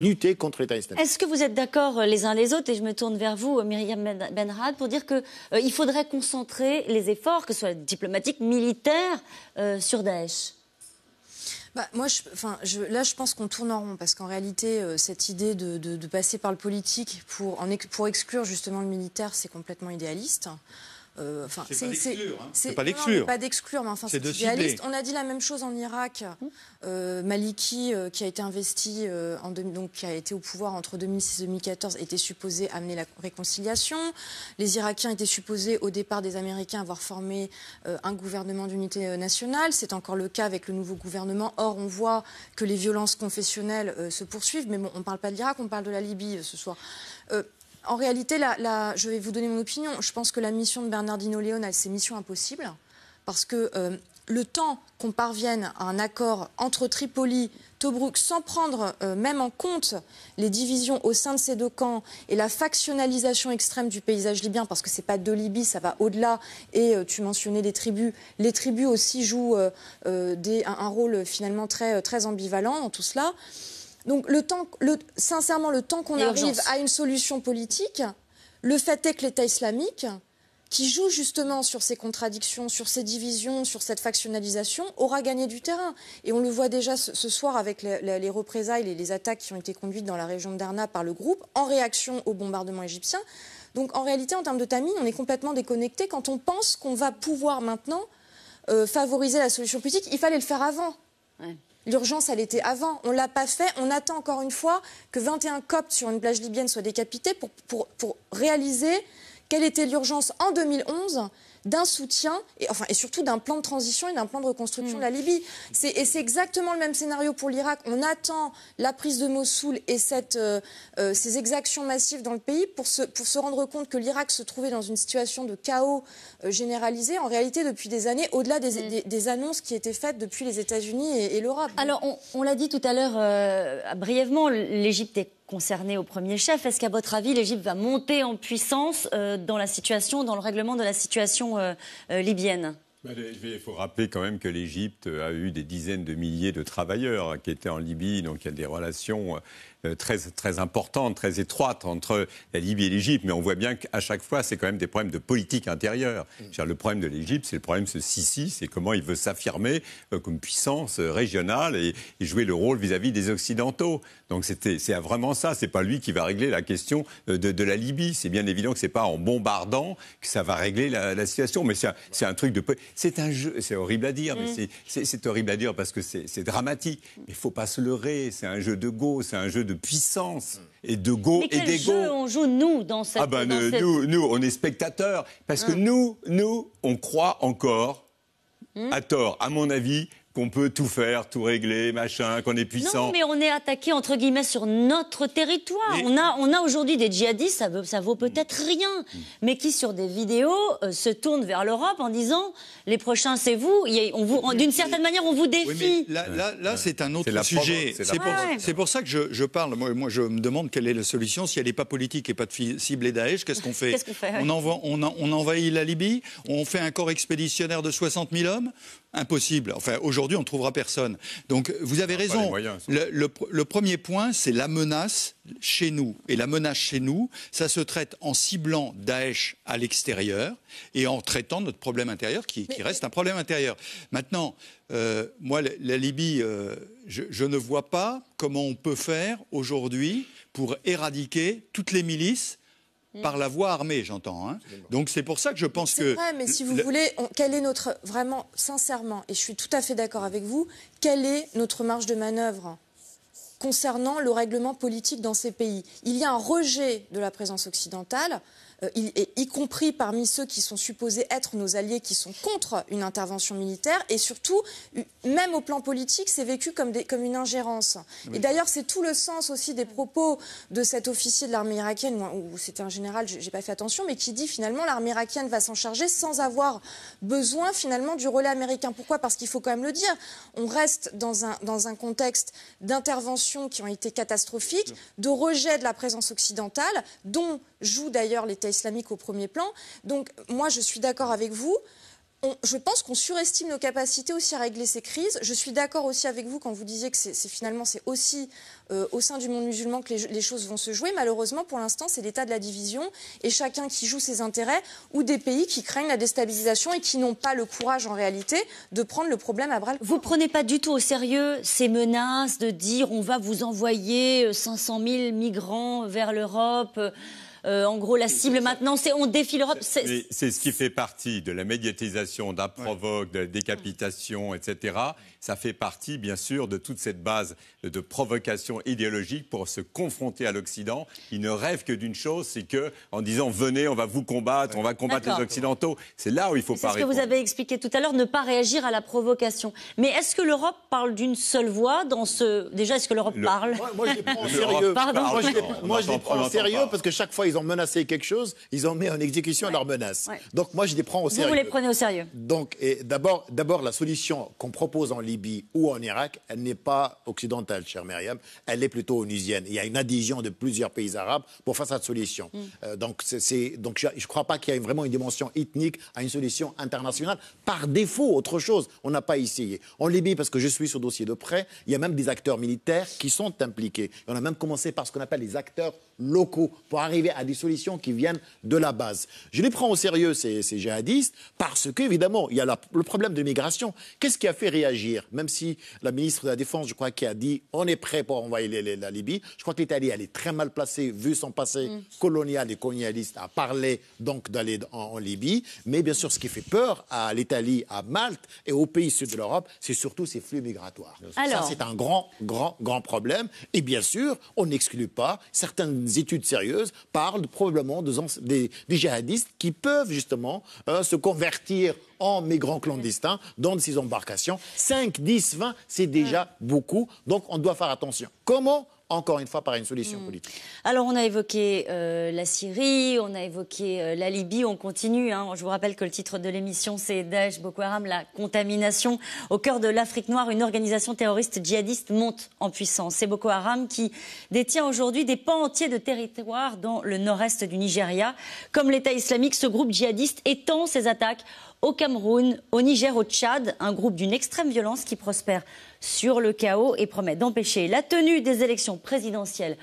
lutter contre l'État islamique. Est-ce que vous êtes d'accord les uns les autres, et je me tourne vers vous, Myriam Benrad, pour dire qu'il faudrait concentrer les efforts, que ce soit diplomatiques, militaires, sur Daesh? Moi, là, je pense qu'on tourne en rond, parce qu'en réalité, cette idée de passer par le politique pour exclure justement le militaire, c'est complètement idéaliste. C'est pas d'exclure. Pas d'exclure, mais enfin, c'est idéaliste. On a dit la même chose en Irak. Maliki, qui a été investi, donc qui a été au pouvoir entre 2006 et 2014, était supposé amener la réconciliation. Les Irakiens étaient supposés, au départ des Américains, avoir formé un gouvernement d'unité nationale. C'est encore le cas avec le nouveau gouvernement. Or, on voit que les violences confessionnelles se poursuivent. Mais bon, on ne parle pas de l'Irak, on parle de la Libye ce soir. En réalité, je vais vous donner mon opinion. Je pense que la mission de Bernardino León, c'est mission impossible. Parce que le temps qu'on parvienne à un accord entre Tripoli et Tobrouk, sans prendre même en compte les divisions au sein de ces deux camps et la factionnalisation extrême du paysage libyen, parce que ce n'est pas de Libye, ça va au-delà. Et tu mentionnais les tribus. Les tribus aussi jouent un rôle finalement très ambivalent dans tout cela. Donc, sincèrement, le temps qu'on arrive à une solution politique, le fait est que l'État islamique, qui joue justement sur ces contradictions, sur ces divisions, sur cette factionnalisation, aura gagné du terrain. Et on le voit déjà ce soir avec les représailles et les attaques qui ont été conduites dans la région de Darna par le groupe, en réaction au bombardement égyptien. Donc, en réalité, en termes de timing, on est complètement déconnecté quand on pense qu'on va pouvoir maintenant favoriser la solution politique. Il fallait le faire avant. Ouais. L'urgence, elle était avant. On ne l'a pas fait. On attend encore une fois que 21 Coptes sur une plage libyenne soient décapités pour réaliser quelle était l'urgence en 2011 d'un soutien et surtout d'un plan de transition et d'un plan de reconstruction de la Libye. Et c'est exactement le même scénario pour l'Irak. On attend la prise de Mossoul et ces exactions massives dans le pays pour se rendre compte que l'Irak se trouvait dans une situation de chaos généralisé, en réalité, depuis des années, au-delà des annonces qui étaient faites depuis les États-Unis et l'Europe. Alors, on l'a dit tout à l'heure, brièvement, l'Égypte est concernée au premier chef. Est-ce qu'à votre avis, l'Égypte va monter en puissance dans le règlement de la situation libyenne ? Il faut rappeler quand même que l'Égypte a eu des dizaines de milliers de travailleurs qui étaient en Libye, donc il y a des relations très importantes, très étroites entre la Libye et l'Égypte, mais on voit bien qu'à chaque fois, c'est quand même des problèmes de politique intérieure. Le problème de l'Égypte, c'est le problème de ce Sisi, c'est comment il veut s'affirmer comme puissance régionale et jouer le rôle vis-à-vis des Occidentaux. Donc c'est vraiment ça, c'est pas lui qui va régler la question de la Libye. C'est bien évident que c'est pas en bombardant que ça va régler la situation, mais c'est un truc de... C'est un jeu, c'est horrible à dire, mais c'est horrible à dire parce que c'est dramatique. Mais il ne faut pas se leurrer, c'est un jeu de go, c'est un jeu de puissance et de go et d'ego. Mais quel jeu on joue, nous, dans cette... Nous, on est spectateurs, parce que nous, on croit encore, à tort, à mon avis, qu'on peut tout faire, tout régler, machin, qu'on est puissant. Non, mais on est attaqué, entre guillemets, sur notre territoire. On a aujourd'hui des djihadistes, ça vaut peut-être rien, mais qui, sur des vidéos, se tournent vers l'Europe en disant « les prochains, c'est vous ». D'une certaine manière, on vous défie. Oui, mais là c'est un autre sujet. C'est pour ça que je parle. Moi, je me demande quelle est la solution. Si elle n'est pas politique et pas de cibler Daesh, qu'est-ce qu'on fait? On envahit la Libye, on fait un corps expéditionnaire de 60 000 hommes. Impossible. Enfin, aujourd'hui, on ne trouvera personne. Donc, vous avez raison. Le premier point, c'est la menace chez nous. Et la menace chez nous, ça se traite en ciblant Daesh à l'extérieur et en traitant notre problème intérieur, qui reste un problème intérieur. Maintenant, moi, la Libye, je ne vois pas comment on peut faire aujourd'hui pour éradiquer toutes les milices par la voie armée, j'entends. Hein. Donc c'est pour ça que je pense que... C'est vrai, mais si vous voulez, quelle est notre... Vraiment, sincèrement, et je suis tout à fait d'accord avec vous, quelle est notre marge de manœuvre concernant le règlement politique dans ces pays? Il y a un rejet de la présence occidentale, y compris parmi ceux qui sont supposés être nos alliés, qui sont contre une intervention militaire, et surtout, même au plan politique, c'est vécu comme une ingérence. Oui. Et d'ailleurs, c'est tout le sens aussi des propos de cet officier de l'armée irakienne, ou c'était un général, j'ai pas fait attention, mais qui dit finalement l'armée irakienne va s'en charger sans avoir besoin finalement du relais américain. Pourquoi? Parce qu'il faut quand même le dire, on reste dans un contexte d'interventions qui ont été catastrophiques, de rejet de la présence occidentale, dont joue d'ailleurs l'État islamique au premier plan. Donc moi je suis d'accord avec vous. je pense qu'on surestime nos capacités aussi à régler ces crises. Je suis d'accord aussi avec vous quand vous disiez que finalement c'est aussi au sein du monde musulman que les choses vont se jouer. Malheureusement, pour l'instant, c'est l'état de la division et chacun qui joue ses intérêts, ou des pays qui craignent la déstabilisation et qui n'ont pas le courage en réalité de prendre le problème à bras-le-corps. Vous prenez pas du tout au sérieux ces menaces de dire on va vous envoyer 500 000 migrants vers l'Europe. En gros, la cible maintenant, c'est on défie l'Europe. C'est ce qui fait partie de la médiatisation, d'un provoque, de la décapitation, etc. Ça fait partie, bien sûr, de toute cette base de provocation idéologique pour se confronter à l'Occident. Ils ne rêvent que d'une chose, c'est que, en disant venez, on va vous combattre, on va combattre les Occidentaux. C'est là où il faut pas répondre. C'est ce que vous avez expliqué tout à l'heure, ne pas réagir à la provocation. Mais est-ce que l'Europe parle d'une seule voix dans ce... Déjà, est-ce que l'Europe parle? Moi, je les prends en sérieux. Moi, je les prends en sérieux parce que chaque fois, ils ont menacé quelque chose, ils ont mis en exécution leurs menaces. Donc moi, je les prends au sérieux. Vous les prenez au sérieux. Donc, d'abord, la solution qu'on propose en Libye ou en Irak, elle n'est pas occidentale, chère Myriam, elle est plutôt onusienne. Il y a une adhésion de plusieurs pays arabes pour faire cette solution. Donc je ne crois pas qu'il y ait vraiment une dimension ethnique à une solution internationale. Par défaut, autre chose, on n'a pas essayé. En Libye, parce que je suis ce dossier de près, il y a même des acteurs militaires qui sont impliqués. On a même commencé par ce qu'on appelle les acteurs locaux pour arriver à des solutions qui viennent de la base. Je les prends au sérieux, ces djihadistes, parce qu'évidemment, il y a le problème de migration. Qu'est-ce qui a fait réagir? Même si la ministre de la Défense, je crois, qui a dit on est prêt pour envoyer la Libye, je crois que l'Italie, elle est très mal placée, vu son passé colonial et colonialiste, à parler donc d'aller en Libye. Mais bien sûr, ce qui fait peur à l'Italie, à Malte et aux pays sud de l'Europe, c'est surtout ces flux migratoires. Alors... Ça, c'est un grand problème. Et bien sûr, on n'exclut pas certaines études sérieuses parlent probablement des djihadistes qui peuvent justement se convertir en migrants clandestins dans ces embarcations. 5, 10, 20, c'est déjà beaucoup. Donc on doit faire attention. Comment ? Encore une fois, par une solution politique. Alors, on a évoqué la Syrie, on a évoqué la Libye, on continue. Je vous rappelle que le titre de l'émission, c'est Daesh, Boko Haram, la contamination. Au cœur de l'Afrique noire, une organisation terroriste djihadiste monte en puissance. C'est Boko Haram qui détient aujourd'hui des pans entiers de territoire dans le nord-est du Nigeria. Comme l'État islamique, ce groupe djihadiste étend ses attaques au Cameroun, au Niger, au Tchad, un groupe d'une extrême violence qui prospère sur le chaos et promet d'empêcher la tenue des élections présidentielles